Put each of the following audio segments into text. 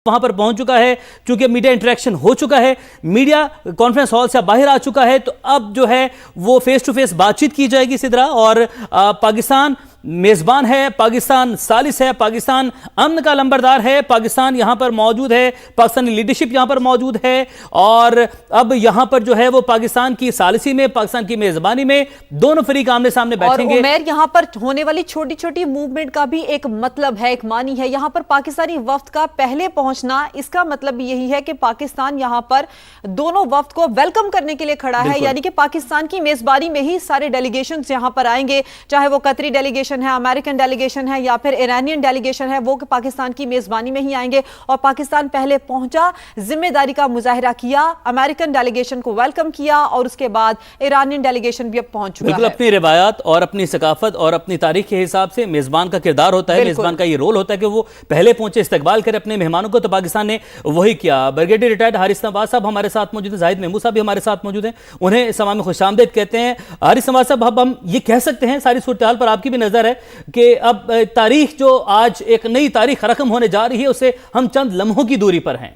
वहां पर पहुंच चुका है। चूंकि मीडिया इंटरेक्शन हो चुका है, मीडिया कॉन्फ्रेंस हॉल से बाहर आ चुका है, तो अब जो है वो फेस टू फेस बातचीत की जाएगी इसी तरह। और पाकिस्तान मेजबान है, पाकिस्तान सालिस है, पाकिस्तान अमन का लंबरदार है, पाकिस्तान यहां पर मौजूद है, पाकिस्तानी लीडरशिप यहां पर मौजूद है। और अब यहां पर जो है वो पाकिस्तान की सालिसी में, पाकिस्तान की मेजबानी में दोनों फरीक आमने सामने बैठेंगे। और उमैर, यहां पर होने वाली छोटी छोटी मूवमेंट का भी एक मतलब है, एक मानी है। यहां पर पाकिस्तानी वफ्द का पहले पहुंचना, इसका मतलब यही है कि पाकिस्तान यहां पर दोनों वफ्द को वेलकम करने के लिए खड़ा है। यानी कि पाकिस्तान की मेजबानी में ही सारे डेलीगेशन यहां पर आएंगे, चाहे वो कतरी डेलीगेशन है, अमेरिकन डेलीगेशन है या फिर ईरानियन डेलीगेशन है, वो पाकिस्तान की मेजबानी में ही आएंगे। और पाकिस्तान पहले पहुंचा, जिम्मेदारी का मुजाहिरा किया, अमेरिकन डेलीगेशन को वेलकम किया और उसके बाद ईरानियन डेलीगेशन भी अब पहुंच चुका है। बिल्कुल अपनी रिवायात और अपनी सकाफत और अपनी तारीख के हिसाब से मेजबान का किरदार होता है, मेजबान का ये रोल होता है कि वो पहले पहुंचे, इस्तकबाल करे अपने मेहमानों को। तो पाकिस्तान ने वही किया। ब्रिगेडियर रिटायर्ड हारिस नवाज साहब हमारे साथ मौजूद हैं, जाहिद महमूद साहब भी हमारे साथ मौजूद हैं, उन्हें समा में खुशामदीद कहते हैं। हारिस नवाज साहब, अब हम ये कह सकते हैं, सारी सूरत हाल पर आपकी भी नजर है कि अब तारीख जो आज एक नई तारीख रकम होने जा रही है, उससे हम चंद लम्हों की दूरी पर हैं।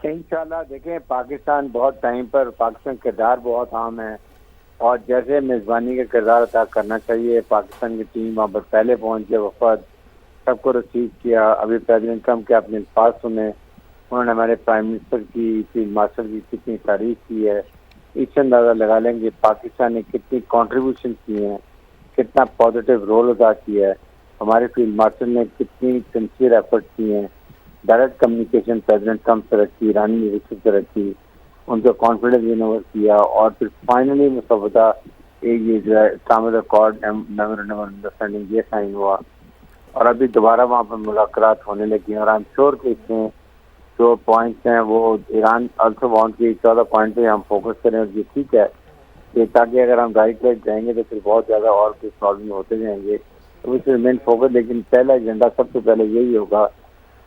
इंशाल्लाह देखें, पाकिस्तान बहुत टाइम पर, पाकिस्तान किरदार बहुत आम है और जैसे मेजबानी का किरदार अदा करना चाहिए। पाकिस्तान की टीम वहाँ पर पहले पहुंच के वफद सबको रिसीव किया। अभी प्रेसिडेंट ट्रम्प के अपने अल्फाज सुने, उन्होंने हमारे प्राइम मिनिस्टर की, फील्ड मार्शल की कितनी तारीफ की है। इससे अंदाजा लगा लेंगे पाकिस्तान ने कितनी कॉन्ट्रीब्यूशन की हैं, कितना पॉजिटिव रोल अदा किया है। हमारे फील्ड मार्शल ने कितनी सिंसियर एफर्ट किए हैं, डायरेक्ट कम्युनिकेशन प्रेसिडेंट ट्रम्प से रखी, ईरानी लीडरशिप से रखी, उनका कॉन्फिडेंस विन किया और फिर फाइनली मुसवदा ये जो है Islamic accord memorandum of understanding ये साइन हुआ और अभी दोबारा वहाँ पर मुलाकात होने लगी। और आई एम श्योर कि इसमें जो पॉइंट्स हैं वो ईरान अल्सो वांट की 14 पॉइंट पे हम फोकस करें और ये ठीक है कि ताकि अगर हम राइट राइट जाएंगे तो फिर बहुत ज़्यादा और कुछ प्रॉब्लम होते जाएंगे, तो इसमें मेन फोकस। लेकिन पहला एजेंडा सबसे पहले यही होगा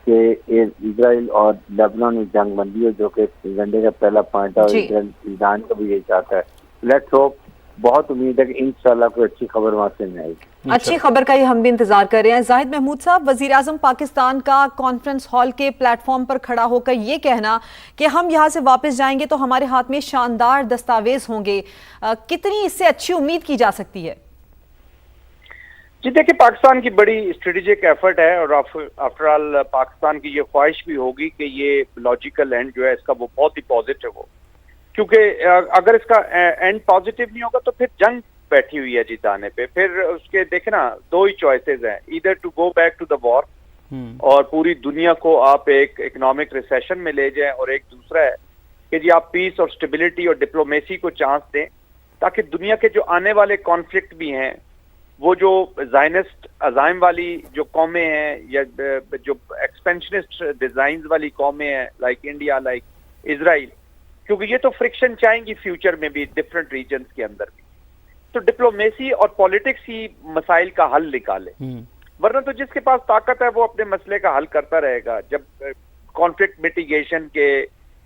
कि इजराइल और लेबनान में जंग बंदी हो, जो कि एजेंडे का पहला पॉइंट है और ईरान का भी यही चाहता है। लेट्स होप, बहुत उम्मीद है कि इंशाल्लाह कोई अच्छी खबर वहां से नहीं आएगी। अच्छी खबर का ही हम भी इंतजार कर रहे हैं। जाहिद महमूद साहब, वजीर आजम पाकिस्तान का कॉन्फ्रेंस हॉल के प्लेटफॉर्म पर खड़ा होकर ये कहना कि हम यहाँ से वापस जाएंगे तो हमारे हाथ में शानदार दस्तावेज होंगे, कितनी इससे अच्छी उम्मीद की जा सकती है? जी देखिए, पाकिस्तान की बड़ी स्ट्रेटेजिक एफर्ट है और आफ्टर ऑल पाकिस्तान की ये ख्वाहिश भी होगी कि ये लॉजिकल एंड जो है इसका वो बहुत ही पॉजिटिव हो, क्योंकि अगर इसका एंड पॉजिटिव नहीं होगा तो फिर जंग बैठी हुई है जिताने पे। फिर उसके देखे ना, दो ही चॉइसेस हैं, इधर to go back to the war और पूरी दुनिया को आप एक इकोनॉमिक रिसेशन में ले जाएं, और एक दूसरा है कि जी आप पीस और स्टेबिलिटी और डिप्लोमेसी को चांस दें ताकि दुनिया के जो आने वाले कॉन्फ्लिक्ट भी हैं, वो जो ज़ायनिस्ट अज़ाइम वाली जो कौमें हैं या जो एक्सपेंशनिस्ट डिजाइन वाली कौमें हैं, लाइक इंडिया, लाइक इजराइल, क्योंकि ये तो फ्रिक्शन चाहेंगी फ्यूचर में भी डिफरेंट रीजन्स के अंदर भी, तो डिप्लोमेसी और पॉलिटिक्स ही मसाइल का हल निकाले। वरना तो जिसके पास ताकत है वो अपने मसले का हल करता रहेगा। जब कॉन्फ्लिक्ट मिटिगेशन के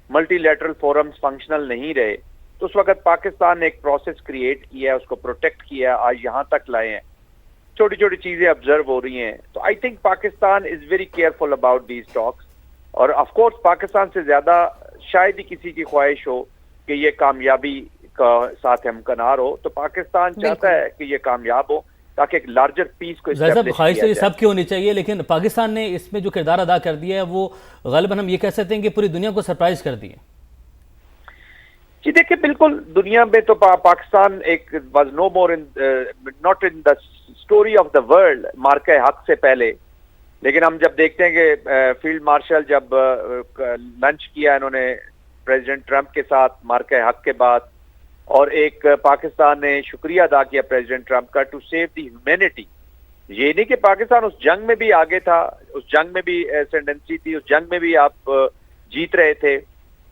मल्टीलैटरल फोरम्स फंक्शनल नहीं रहे तो उस वक्त पाकिस्तान ने एक प्रोसेस क्रिएट किया है, उसको प्रोटेक्ट किया, आज यहाँ तक लाए हैं, छोटी छोटी चीजें ऑब्जर्व हो रही हैं। तो I think Pakistan is very careful about these talks और ऑफ कोर्स पाकिस्तान से ज्यादा शायद ही किसी की ख्वाहिश हो कि ये कामयाबी का साथ हमकनार हो। तो पाकिस्तान चाहता है कि ये कामयाब हो ताकि एक लार्जर पीस को ख्वाहिश तो ये सबकी होनी चाहिए, लेकिन पाकिस्तान ने इसमें जो किरदार अदा कर दिया है वो गालिबन हम ये कह सकते हैं कि पूरी दुनिया को सरप्राइज कर दिया। जी देखिए, बिल्कुल दुनिया में तो पाकिस्तान एक was no more in not in the story of the world Marka Haq से पहले। लेकिन हम जब देखते हैं कि फील्ड मार्शल जब लंच किया इन्होंने प्रेसिडेंट ट्रम्प के साथ मार्के हक के बाद, और एक पाकिस्तान ने शुक्रिया अदा किया प्रेसिडेंट ट्रम्प का टू सेव द ह्यूमैनिटी। ये नहीं कि पाकिस्तान उस जंग में भी आगे था, उस जंग में भी एसेंडेंसी थी, उस जंग में भी आप जीत रहे थे,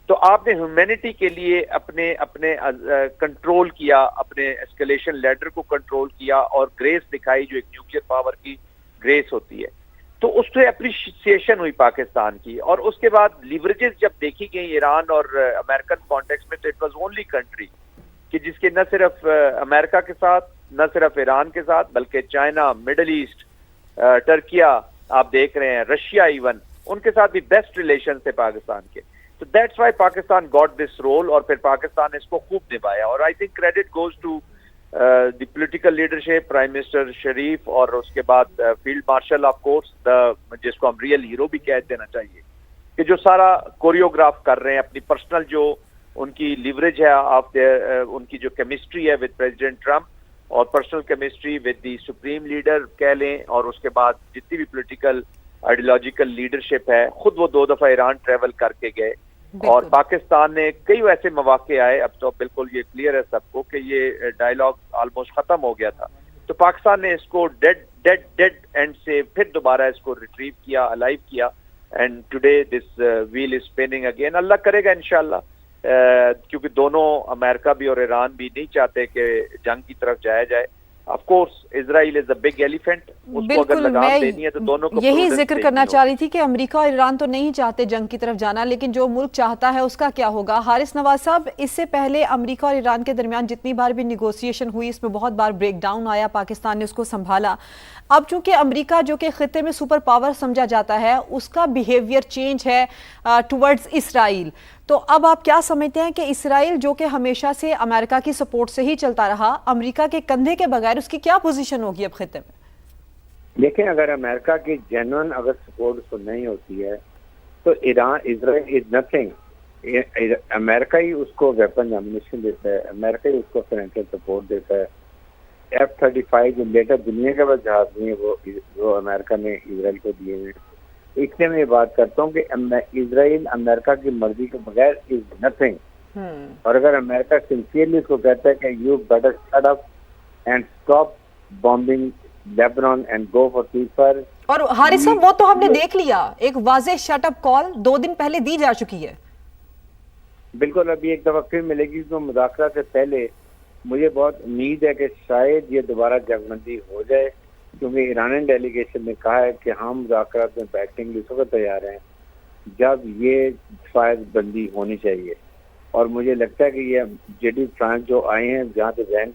तो आपने ह्यूमैनिटी के लिए अपने अपने कंट्रोल किया, अपने एस्केलेशन लेडर को कंट्रोल किया और ग्रेस दिखाई, जो एक न्यूक्लियर पावर की ग्रेस होती है। तो उससे अप्रिसिएशन हुई पाकिस्तान की। और उसके बाद लिवरेजेस जब देखी गई ईरान और अमेरिकन कॉन्टेक्स्ट में, तो इट वाज ओनली कंट्री कि जिसके न सिर्फ अमेरिका के साथ, न सिर्फ ईरान के साथ, बल्कि चाइना, मिडल ईस्ट, टर्किया आप देख रहे हैं, रशिया इवन, उनके साथ भी बेस्ट रिलेशन थे पाकिस्तान के। तो that's why Pakistan got this role, और फिर पाकिस्तान ने इसको खूब निभाया। और I think credit goes to the political leadership, prime minister Sharif, और उसके बाद फील्ड मार्शल ऑफ कोर्स, जिसको हम रियल हीरो भी कह देना चाहिए, कि जो सारा कोरियोग्राफ कर रहे हैं, अपनी पर्सनल जो उनकी लीवरेज है ऑफ उनकी जो केमिस्ट्री है विद प्रेसिडेंट ट्रम्प, और personal chemistry with the supreme leader कह लें, और उसके बाद जितनी भी पॉलिटिकल आइडियोलॉजिकल लीडरशिप है। खुद वो 2 दफा ईरान ट्रेवल करके गए, और पाकिस्तान ने कई ऐसे मौके आए, अब तो बिल्कुल ये क्लियर है सबको कि ये डायलॉग ऑलमोस्ट खत्म हो गया था, तो पाकिस्तान ने इसको डेड एंड से फिर दोबारा इसको रिट्रीव किया, अलाइव किया, and today this wheel is spinning again. अल्लाह करेगा इंशाल्लाह, क्योंकि दोनों, अमेरिका भी और ईरान भी नहीं चाहते कि जंग की तरफ जाया जाए। Of course Israel is a big elephant, उसको अगर लगाम देनी है तो दोनों को यही जिक्र करना चाह रही थी कि अमेरिका और ईरान तो नहीं चाहते जंग की तरफ जाना, लेकिन जो मुल्क चाहता है उसका क्या होगा। हारिस नवाज साहब, इससे पहले अमेरिका और ईरान के दरमियान जितनी बार भी निगोशिएशन हुई, इसमें बहुत बार ब्रेक डाउन आया, पाकिस्तान ने उसको संभाला। अब चूंकि अमेरिका जो कि खित्ते में सुपर पावर समझा जाता है, उसका बिहेवियर चेंज है टुवर्ड्स इसराइल, तो अब आप क्या समझते हैं कि इसराइल जो कि हमेशा से अमेरिका की सपोर्ट से ही चलता रहा, अमेरिका के कंधे के बगैर उसकी क्या पोजीशन होगी अब खित्ते में? देखें, अगर अमेरिका की जेन्युइन अगर सपोर्ट उसको नहीं होती है तो इजराइल इज नथिंग। अमेरिका ही उसको वेपन एम्युनिशन देता है, अमेरिका ही उसको फाइनेंशियल सपोर्ट देता है। F-35 जो लेटर दुनिया के बाद जहाज नहीं है वो अमेरिका ने इजराइल को दिए हैं। इसलिए मैं ये बात करता हूँ कि इजराइल अमेरिका की मर्जी के बगैर इज नथिंग। और अगर अमेरिका सिंसियरली उसको कहता है कि you better shut up and stop bombing Lebanon and go for ceasefire. और हारिस साहब, वो तो हमने देख लिया, एक वाज़ेह शट अप कॉल 2 दिन पहले दी जा चुकी है। बिल्कुल, अभी एक दफा फिर मिलेगी। तो मुज़ाकरा से पहले मुझे बहुत उम्मीद है कि शायद ये दोबारा जंगबंदी हो जाए, क्योंकि ईरानी डेलीगेशन ने कहा है कि हम मुज़ाकरात में बैठने के लिए इस वक्त तैयार हैं जब ये फायज बंदी होनी चाहिए। और मुझे लगता है कि ये जेडी फ्रांस जो आए हैं जहाँ से बैंक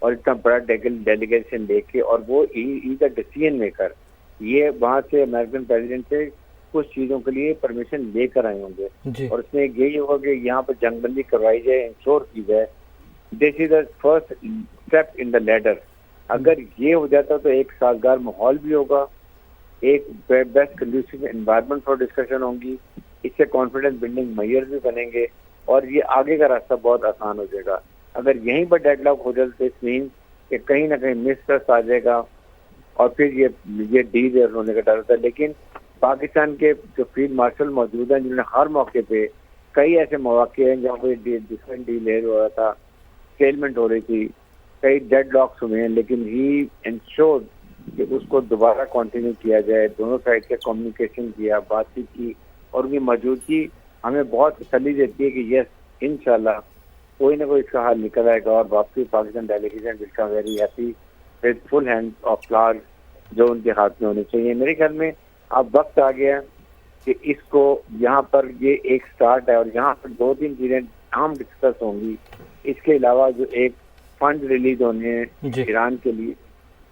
और इतना बड़ा डेलीगेशन लेके, और वो इज अ डिसीजन मेकर, ये वहाँ से अमेरिकन प्रेसिडेंट से कुछ चीज़ों के लिए परमिशन लेकर आए होंगे, और उसमें यही होगा कि यहाँ पर जंगबंदी करवाई जाए, इंश्योर की जाए। This is the first step in the ladder. अगर ये हो जाता तो एक साजगार माहौल भी होगा, एक best condition environment for discussion होंगी, इससे कॉन्फिडेंस बिल्डिंग मेजर्स भी बनेंगे, और ये आगे का रास्ता बहुत आसान हो जाएगा। अगर यहीं पर डेडलॉक हो जाए तो इस मीन कि कहीं ना कहीं मिसट्रस्ट आ जाएगा, और फिर ये डील होने का डर होता है। लेकिन पाकिस्तान के जो फील्ड मार्शल मौजूद हैं, जिन्होंने हर मौके पे कई ऐसे मौके हैं जहाँ पे डिफरेंट डील हो रहा था, सेलमेंट हो रही थी, कई डेड लॉक्स हुए हैं, लेकिन ही इंश्योर्ड कि उसको दोबारा कंटिन्यू किया जाए। दोनों साइड से कम्युनिकेशन किया, बातचीत की, और उनकी मौजूदगी हमें बहुत तसल्ली देती है कि यस, इंशाल्लाह कोई ना कोई इसका हल निकल आएगा। और वापसी पाकिस्तान डेलीगेशन जिसका very happy with full hand of flowers जो उनके हाथ में होने चाहिए। मेरे ख्याल में अब वक्त आ गया कि इसको यहाँ पर ये एक स्टार्ट है, और यहाँ पर 2-3 चीजें आम डिस्कस होंगी। इसके अलावा जो एक फंड रिलीज होने हैं ईरान के लिए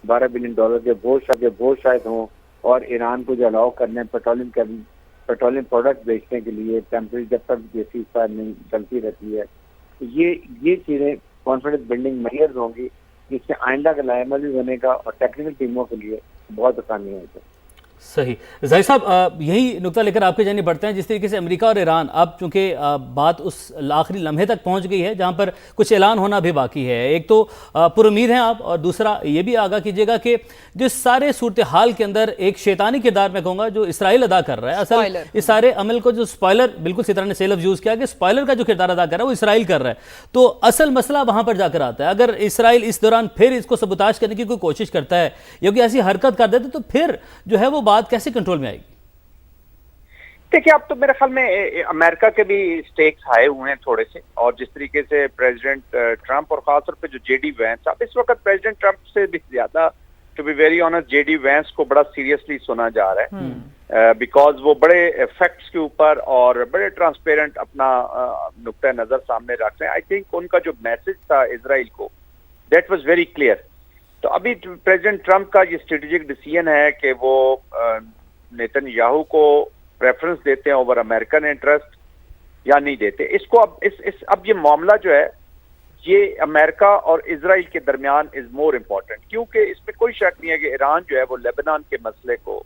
$12 बिलियन के वो शायद हों, और ईरान को जो अलाउ करने पेट्रोलियम प्रोडक्ट बेचने के लिए टेम्परेरी जब तक जैसी नहीं चलती रहती है, तो ये चीजें कॉन्फिडेंस बिल्डिंग मेजर्स होंगी, जिससे आइंदा का लायमल भी बनेगा और टेक्निकल टीमों के लिए बहुत आसानी होगी। सही। ज़ाहिर साहब, यही नुकता लेकर आपके जाने बढ़ते हैं। जिस तरीके से अमेरिका और ईरान अब चूंकि बात उस आखिरी लम्हे तक पहुंच गई है जहां पर कुछ ऐलान होना भी बाकी है, एक तो पुरुमीद हैं आप, और दूसरा ये भी आगाह कीजिएगा कि जिस सारे सूरत हाल के अंदर एक शैतानी किरदार मैं कहूँगा जो इसराइल अदा कर रहा है, असल इस सारे अमल को जो स्पॉइलर, बिल्कुल सितारा ने से लफ्ज़ यूज़ किया कि स्पॉइलर का जो किरदार अदा कर रहा है वो इसराइल कर रहा है, तो असल मसला वहां पर जाकर आता है। अगर इसराइल इस दौरान फिर इसको सबूताज करने की कोई कोशिश करता है या कोई ऐसी हरकत कर देता, तो फिर जो है वो बात कैसे कंट्रोल में आएगी? देखिए, अब तो मेरे ख्याल में अमेरिका के भी स्टेक्स हाई हुए हैं थोड़े से, और जिस तरीके से प्रेसिडेंट ट्रंप और खासतौर पे जो जेडी वैंस, अब इस वक्त प्रेसिडेंट ट्रंप से भी ज्यादा, to be very honest, JD Vance को बड़ा सीरियसली सुना जा रहा है, बिकॉज वो बड़े फैक्ट्स के ऊपर और बड़े ट्रांसपेरेंट अपना नुक्ता नजर सामने रख रहे हैं। आई थिंक उनका जो मैसेज था इजराइल को, दैट वाज वेरी क्लियर। तो अभी प्रेसिडेंट ट्रंप का ये स्ट्रेटेजिक डिसीजन है कि वो नेतन्याहू को प्रेफरेंस देते हैं ओवर अमेरिकन इंटरेस्ट या नहीं देते। इसको अब ये मामला जो है ये अमेरिका और इजराइल के दरमियान इज मोर इम्पोर्टेंट, क्योंकि इसमें कोई शक नहीं है कि ईरान जो है वो लेबनान के मसले को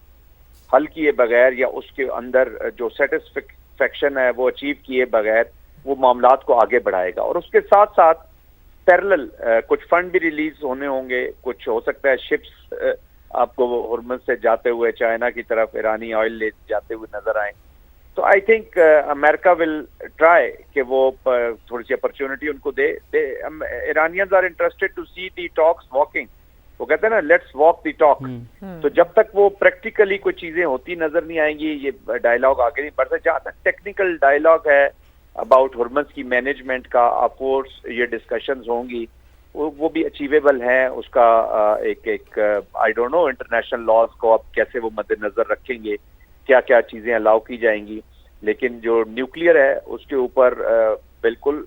हल किए बगैर या उसके अंदर जो सेटिस्फेक्शन है वो अचीव किए बगैर वो मामलात को आगे बढ़ाएगा। और उसके साथ साथ पैरेलल कुछ फंड भी रिलीज होने होंगे, कुछ हो सकता है शिप्स आपको हुर्मुज़ से जाते हुए चाइना की तरफ ईरानी ऑयल ले जाते हुए नजर आए। तो I think America will try कि वो थोड़ी सी अपॉर्चुनिटी उनको दे। Iranians are interested to see the talks walking, वो कहते हैं ना लेट्स वॉक दी टॉक। तो जब तक वो प्रैक्टिकली कोई चीजें होती नजर नहीं आएंगी ये डायलॉग आगे नहीं बढ़ सकता। जहाँ तक टेक्निकल डायलॉग है अबाउट हुर्मुज़ की मैनेजमेंट का, ऑफकोर्स ये डिस्कशंस होंगी, वो भी अचीवेबल है। उसका एक I don't know international laws को अब कैसे वो मद्देनजर रखेंगे, क्या क्या चीजें अलाउ की जाएंगी। लेकिन जो न्यूक्लियर है उसके ऊपर बिल्कुल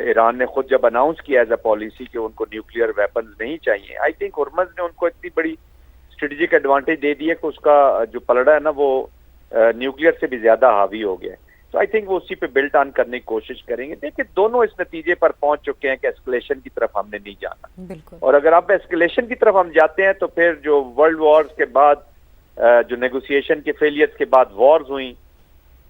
ईरान ने खुद जब अनाउंस किया एज अ पॉलिसी कि उनको न्यूक्लियर वेपन्स नहीं चाहिए, आई थिंक हुर्मुज़ ने उनको इतनी बड़ी स्ट्रेटेजिक एडवांटेज दे दी है कि उसका जो पलड़ा है ना वो न्यूक्लियर से भी ज्यादा हावी हो गया है। तो आई थिंक वो उसी पे बिल्ट ऑन करने की कोशिश करेंगे। देखिए दोनों इस नतीजे पर पहुंच चुके हैं कि एस्केलेशन की तरफ हमने नहीं जाना, बिल्कुल। और अगर आप एस्केलेशन की तरफ हम जाते हैं तो फिर जो वर्ल्ड वॉर्स के बाद जो नेगोशिएशन के फेलियर्स के बाद वॉर्स हुई,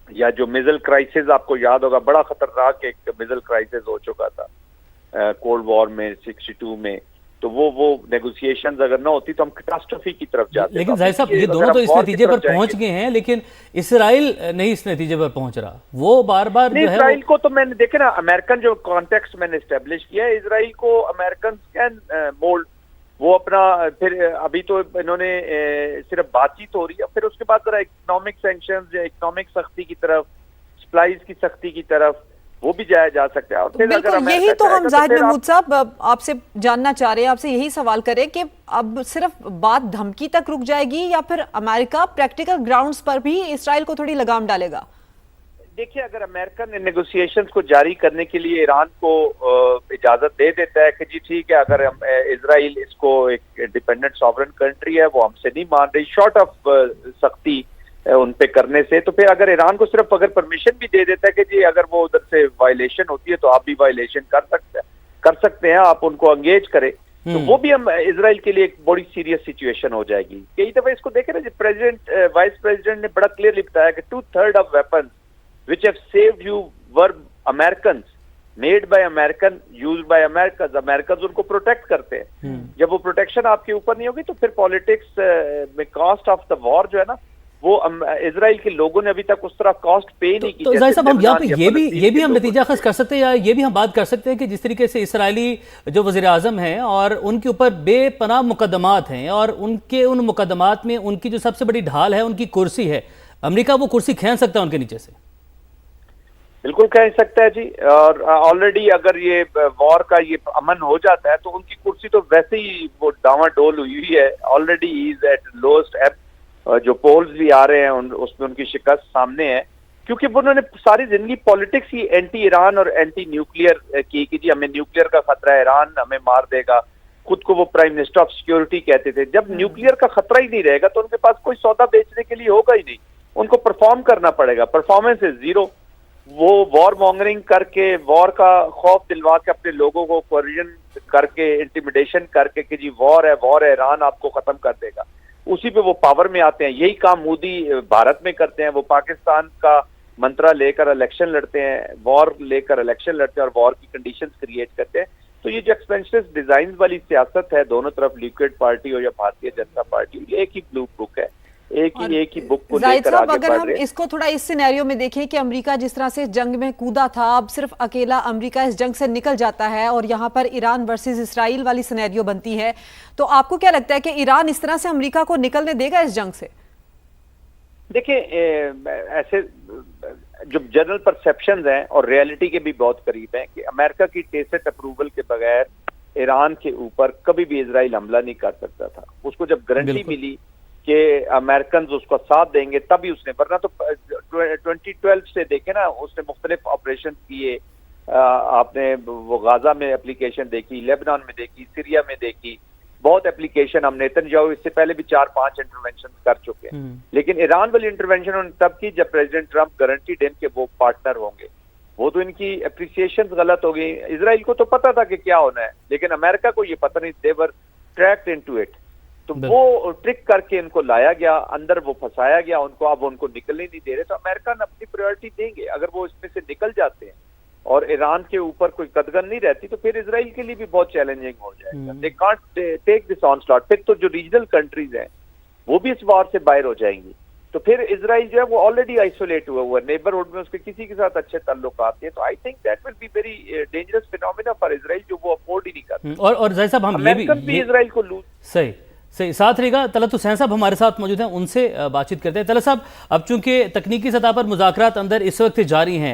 या जो मिसाइल क्राइसिस आपको याद होगा, बड़ा खतरनाक एक मिसाइल क्राइसिस हो चुका था कोल्ड वॉर में 62 में, तो वो नेगोशिएशंस अगर ना होती तो हम कैटास्ट्रोफी की तरफ जाते। लेकिन जाहिर साहब ये दोनों तो इस नतीजे पर पहुंच गए हैं, लेकिन इसराइल नहीं इस नतीजे पर पहुंच रहा, वो बार बार जो है इसराइल को तो मैंने देखे ना अमेरिकन जो कॉन्टेक्स्ट मैंने एस्टेब्लिश किया है, इसराइल को अमेरिकन कैन मोल्ड, वो अपना फिर अभी तो इन्होंने सिर्फ बातचीत हो रही है, फिर उसके बाद जरा इकोनॉमिक सैंक्शंस या इकोनॉमिक सख्ती की तरफ, सप्लाईज की सख्ती की तरफ वो भी जाया जा सकता है। और फिर बिल्कुल अगर यही तो हम जाहिद महमूद साहब आपसे जानना चाह रहे हैं, आपसे यही सवाल करें कि अब सिर्फ बात धमकी तक रुक जाएगी या फिर अमेरिका प्रैक्टिकल ग्राउंड्स पर भी इसराइल को थोड़ी लगाम डालेगा? देखिए अगर अमेरिकन नेगोशिएशंस को जारी करने के लिए ईरान को इजाजत दे देता है कि जी ठीक है, अगर हम इजराइल इसको एक डिपेंडेंट सॉवरेन कंट्री है, वो हमसे नहीं मान रही, शॉर्ट ऑफ सख्ती उन पे करने से, तो फिर अगर ईरान को सिर्फ अगर परमिशन भी दे देता है कि जी अगर वो उधर से वायलेशन होती है तो आप भी वायलेशन कर सकते हैं, आप उनको एंगेज करें, तो वो भी हम इजराइल के लिए एक बड़ी सीरियस सिचुएशन हो जाएगी। कई दफा इसको देखे ना, प्रेसिडेंट वाइस प्रेसिडेंट ने बड़ा क्लियरली बताया कि 2/3 of weapons which have saved you were Americans, made by American, used by Americans. Americans उनको प्रोटेक्ट करते हैं। जब वो प्रोटेक्शन आपके ऊपर नहीं होगी तो फिर पॉलिटिक्स में कॉस्ट ऑफ द वॉर जो है ना, वो इजराइल के लोगों ने अभी तक उस तरह कॉस्ट पे नहीं की। तो जाहिर साहब हम यहाँ पे ये भी हम नतीजा खस कर सकते हैं, या ये भी हम बात कर सकते हैं कि जिस तरीके से इसराइली जो वज़ीर आज़म हैं और उनके ऊपर बेपनाह मुकदमात हैं, और उनके उन मुकदमात में उनकी जो सबसे बड़ी ढाल है उनकी कुर्सी है, अमेरिका वो कुर्सी खींच सकता है उनके नीचे से? बिल्कुल कह सकता है जी। और ऑलरेडी अगर ये वॉर का ये अमन हो जाता है तो उनकी कुर्सी तो वैसे ही वो डावाडोल हुई है, ऑलरेडी इज एट लोएस्ट एब। जो पोल्स भी आ रहे हैं उसमें उनकी शिकस्त सामने है, क्योंकि उन्होंने सारी जिंदगी पॉलिटिक्स ही एंटी ईरान और एंटी न्यूक्लियर की कि जी हमें न्यूक्लियर का खतरा है, ईरान हमें मार देगा। खुद को वो प्राइम मिनिस्टर ऑफ सिक्योरिटी कहते थे। जब न्यूक्लियर का खतरा ही नहीं रहेगा तो उनके पास कोई सौदा बेचने के लिए होगा ही नहीं, उनको परफॉर्म करना पड़ेगा। Performance is zero. वो वॉर मॉन्गरिंग करके, वॉर का खौफ दिलवा के अपने लोगों को कोरिजन करके, इंटिमिडेशन करके कि जी वॉर है, ईरान आपको खत्म कर देगा, उसी पे वो पावर में आते हैं। यही काम मोदी भारत में करते हैं। वो पाकिस्तान का मंत्रा लेकर इलेक्शन लड़ते हैं, वॉर लेकर इलेक्शन लड़ते हैं और वॉर की कंडीशंस क्रिएट करते हैं। तो ये जो एक्सपेंशन डिजाइन वाली सियासत है, दोनों तरफ लिक्विड पार्टी हो या भारतीय जनता पार्टी, एक ही ब्लू बुक है, एक ही बुक को लेकर आगे अगर बढ़ हम रहे हैं। इसको थोड़ा इस सिनेरियो में देखें कि अमेरिका जिस तरह से जंग में कूदा था, अब सिर्फ अकेला अमेरिका इस जंग से निकल जाता है और यहाँ पर ईरान वर्सेस इसराइल वाली सिनेरियो बनती है, तो आपको क्या लगता है कि ईरान इस तरह से अमेरिका को निकलने देगा इस जंग से? देखिए ऐसे जो जनरल परसेप्शंस हैं और रियलिटी के भी बहुत करीब हैं कि अमेरिका की टेसिट अप्रूवल के बगैर ईरान के ऊपर कभी भी इजराइल हमला नहीं कर सकता था। उसको जब गारंटी मिली कि अमेरिकन उसका साथ देंगे तभी उसने, वरना तो 2012 से देखे ना, उसने मुख्तलिफ ऑपरेशन किए। आपने वो गाजा में एप्लीकेशन देखी, लेबनान में देखी, सीरिया में देखी, बहुत एप्लीकेशन हम नेतन्याहू इससे पहले भी 4-5 इंटरवेंशन कर चुके हैं, लेकिन ईरान वाली इंटरवेंशन उन्होंने तब की जब प्रेसिडेंट ट्रंप गारंटीड इनके वो पार्टनर होंगे। वो तो इनकी एप्रिसिएशन गलत हो गई। इजराइल को तो पता था कि क्या होना है, लेकिन अमेरिका को ये पता नहीं, देवर ट्रैक्ड इनटू इट। तो वो ट्रिक करके इनको लाया गया, अंदर वो फंसाया गया उनको, अब उनको निकलने नहीं दे रहे। तो अमेरिका ने अपनी प्रायोरिटी देंगे, अगर वो इसमें से निकल जाते हैं और ईरान के ऊपर कोई कदगन नहीं रहती तो फिर इजराइल के लिए भी बहुत चैलेंजिंग हो जाएगा। They can't take this onslaught. फिर तो जो रीजनल कंट्रीज हैं वो भी इस वार से बाहर हो जाएंगी। तो फिर इजराइल जो है वो ऑलरेडी आइसोलेट हुआ हुआ है, नेबरहुड में उसके किसी के साथ अच्छे ताल्लुकात हैं। तो I think that will be very dangerous phenomena for Israel, जो वो अफोर्ड ही नहीं करते। और जैसा हम ये भी इजराइल को लूज सही साथ रहेगा। तलत हुसैन साहब हमारे साथ मौजूद हैं, उनसे बातचीत करते हैं। तलत साहब, अब चूंकि तकनीकी सतह पर मुज़ाकरात अंदर इस वक्त जारी हैं,